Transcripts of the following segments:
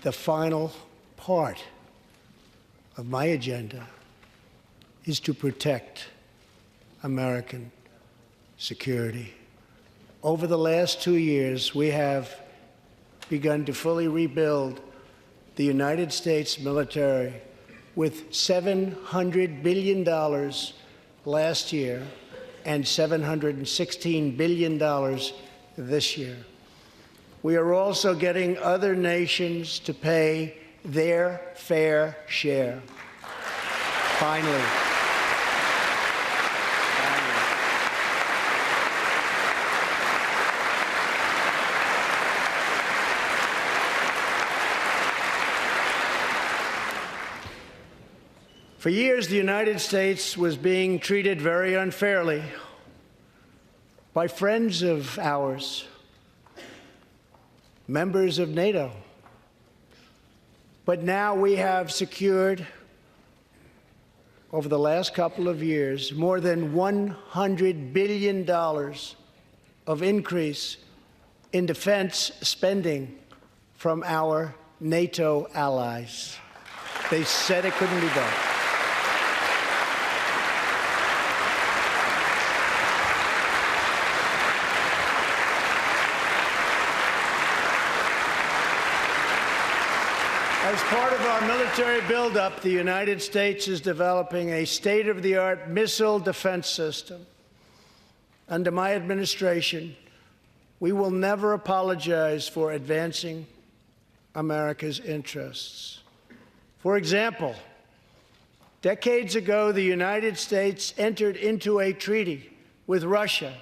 The final part of my agenda is to protect American security. Over the last 2 years, we have begun to fully rebuild the United States military with $700 billion last year and $716 billion this year. We are also getting other nations to pay their fair share. Finally. For years, the United States was being treated very unfairly by friends of ours, members of NATO. But now we have secured, over the last couple of years, more than $100 billion of increase in defense spending from our NATO allies. They said it couldn't be done. As part of our military buildup, the United States is developing a state-of-the-art missile defense system. Under my administration, we will never apologize for advancing America's interests. For example, decades ago, the United States entered into a treaty with Russia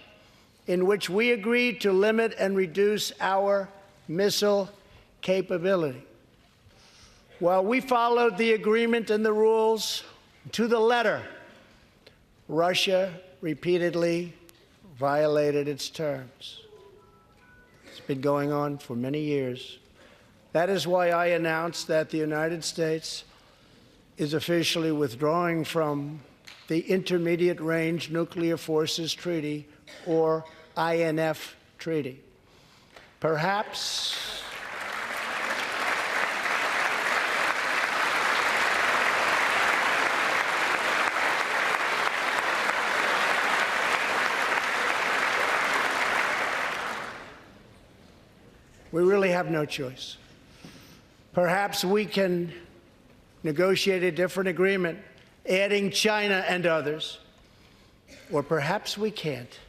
in which we agreed to limit and reduce our missile capability. While we followed the agreement and the rules to the letter, Russia repeatedly violated its terms. It's been going on for many years. That is why I announced that the United States is officially withdrawing from the Intermediate Range Nuclear Forces Treaty, or INF Treaty. Perhaps we really have no choice. Perhaps we can negotiate a different agreement, adding China and others, or perhaps we can't,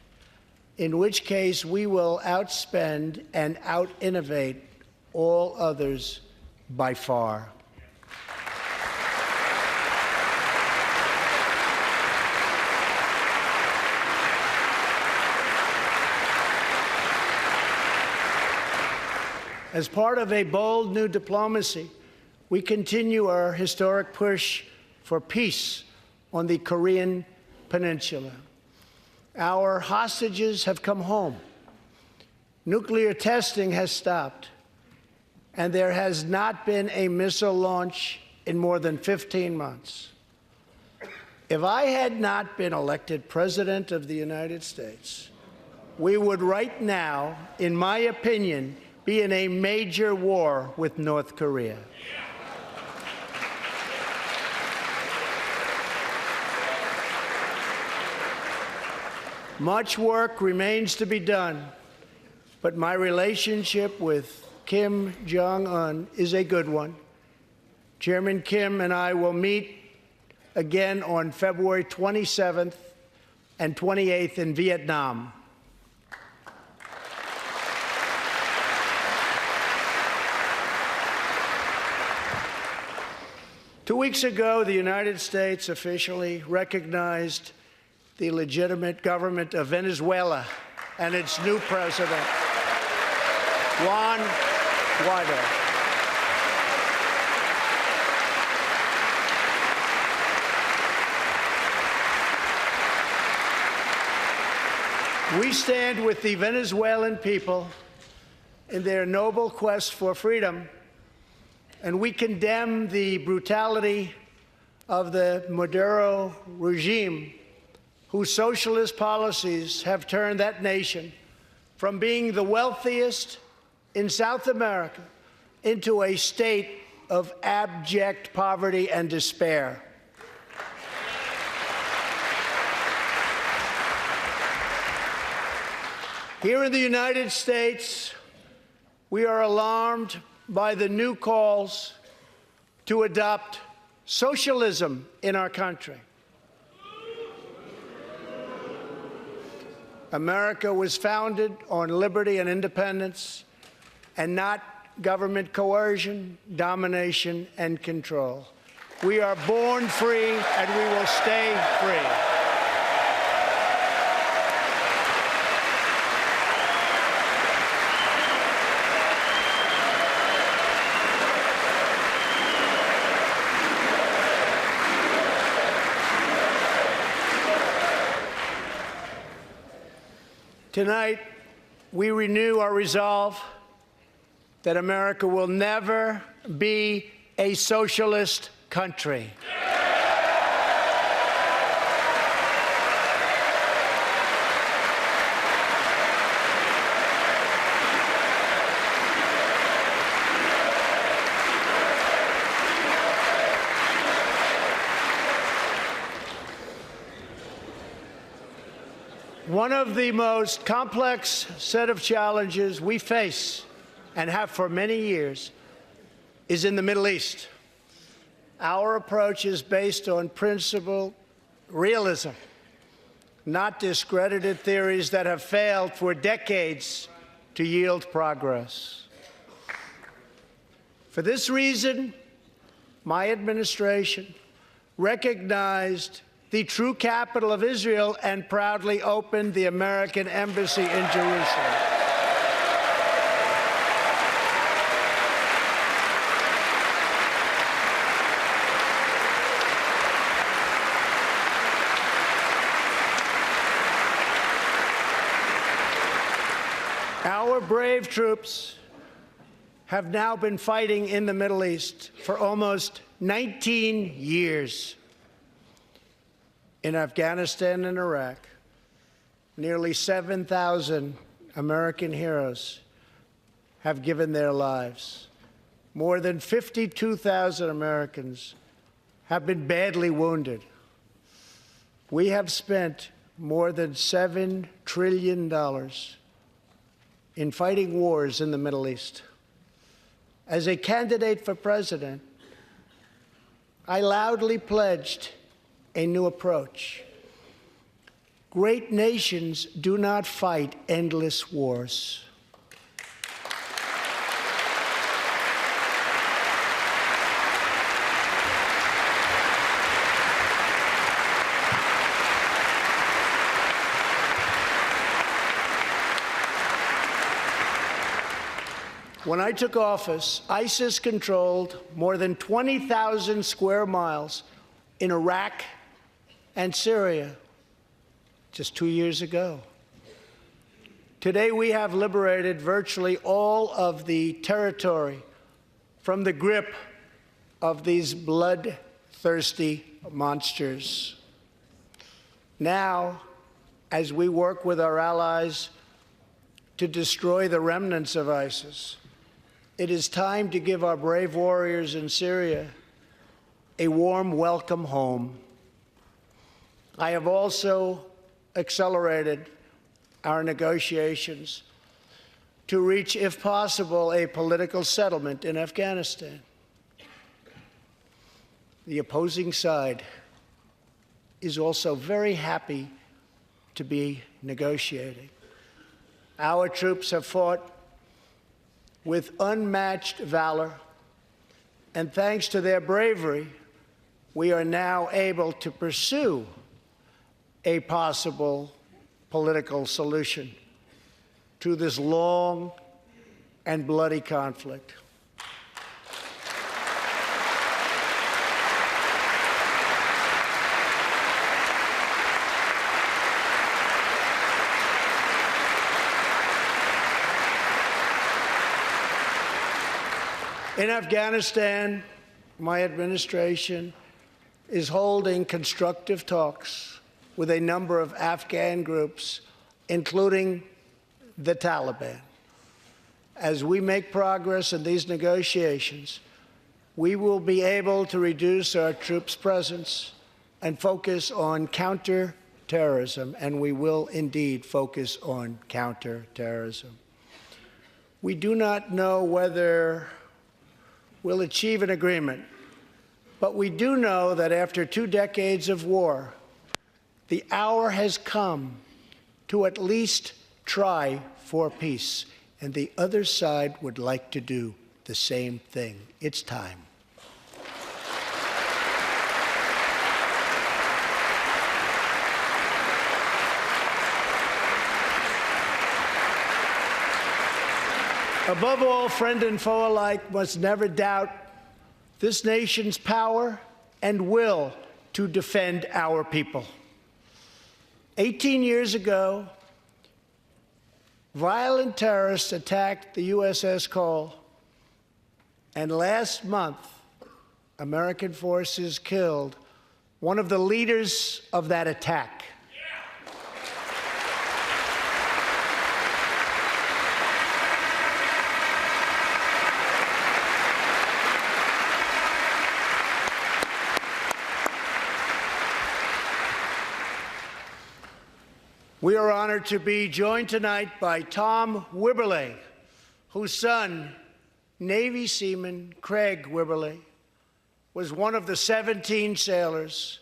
in which case we will outspend and out-innovate all others by far. As part of a bold new diplomacy, we continue our historic push for peace on the Korean Peninsula. Our hostages have come home. Nuclear testing has stopped, and there has not been a missile launch in more than 15 months. If I had not been elected President of the United States, we would right now, in my opinion, be in a major war with North Korea. Much work remains to be done, but my relationship with Kim Jong-un is a good one. Chairman Kim and I will meet again on February 27th and 28th in Vietnam. Two weeks ago, the United States officially recognized the legitimate government of Venezuela and its new president, Juan Guaido. We stand with the Venezuelan people in their noble quest for freedom, and we condemn the brutality of the Maduro regime, whose socialist policies have turned that nation from being the wealthiest in South America into a state of abject poverty and despair. Here in the United States, we are alarmed by the new calls to adopt socialism in our country. America was founded on liberty and independence, and not government coercion, domination, and control. We are born free, and we will stay free. Tonight, we renew our resolve that America will never be a socialist country. One of the most complex set of challenges we face, and have for many years, is in the Middle East. Our approach is based on principled realism, not discredited theories that have failed for decades to yield progress. For this reason, my administration recognized the true capital of Israel and proudly opened the American embassy in Jerusalem. Our brave troops have now been fighting in the Middle East for almost 19 years. In Afghanistan and Iraq, nearly 7,000 American heroes have given their lives. More than 52,000 Americans have been badly wounded. We have spent more than $7 trillion in fighting wars in the Middle East. As a candidate for president, I loudly pledged a new approach. Great nations do not fight endless wars. When I took office, ISIS controlled more than 20,000 square miles in Iraq and Syria just 2 years ago. Today, we have liberated virtually all of the territory from the grip of these bloodthirsty monsters. Now, as we work with our allies to destroy the remnants of ISIS, it is time to give our brave warriors in Syria a warm welcome home. I have also accelerated our negotiations to reach, if possible, a political settlement in Afghanistan. The opposing side is also very happy to be negotiating. Our troops have fought with unmatched valor, and thanks to their bravery, we are now able to pursue a possible political solution to this long and bloody conflict. In Afghanistan, my administration is holding constructive talks with a number of Afghan groups, including the Taliban. as we make progress in these negotiations, we will be able to reduce our troops' presence and focus on counterterrorism, and we will indeed focus on counterterrorism. We do not know whether we'll achieve an agreement, but we do know that after 2 decades of war, the hour has come to at least try for peace, and the other side would like to do the same thing. It's time. Above all, friend and foe alike must never doubt this nation's power and will to defend our people. 18 years ago, violent terrorists attacked the USS Cole, and last month, American forces killed one of the leaders of that attack. We are honored to be joined tonight by Tom Wibberley, whose son, Navy seaman Craig Wibberley, was one of the 17 sailors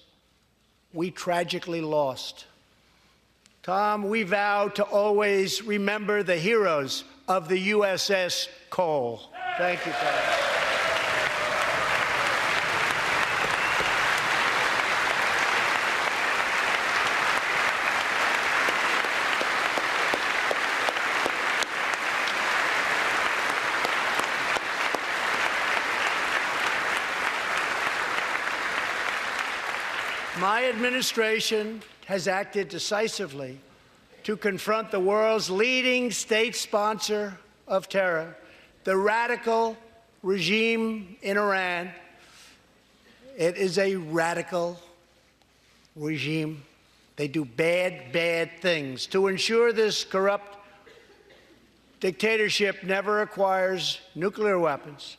we tragically lost. Tom, we vow to always remember the heroes of the USS Cole. Thank you, Tom. My administration has acted decisively to confront the world's leading state sponsor of terror, the radical regime in Iran. It is a radical regime. They do bad, bad things. To ensure this corrupt dictatorship never acquires nuclear weapons,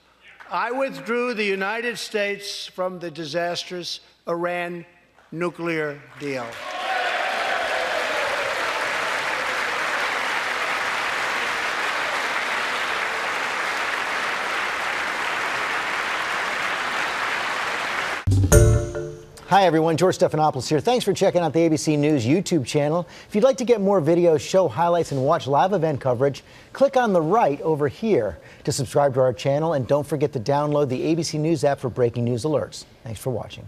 I withdrew the United States from the disastrous Iran nuclear deal. Hi everyone, George Stephanopoulos here. Thanks for checking out the ABC News YouTube channel. If you'd like to get more videos, show highlights, and watch live event coverage, click on the right over here to subscribe to our channel, and don't forget to download the ABC News app for breaking news alerts. Thanks for watching.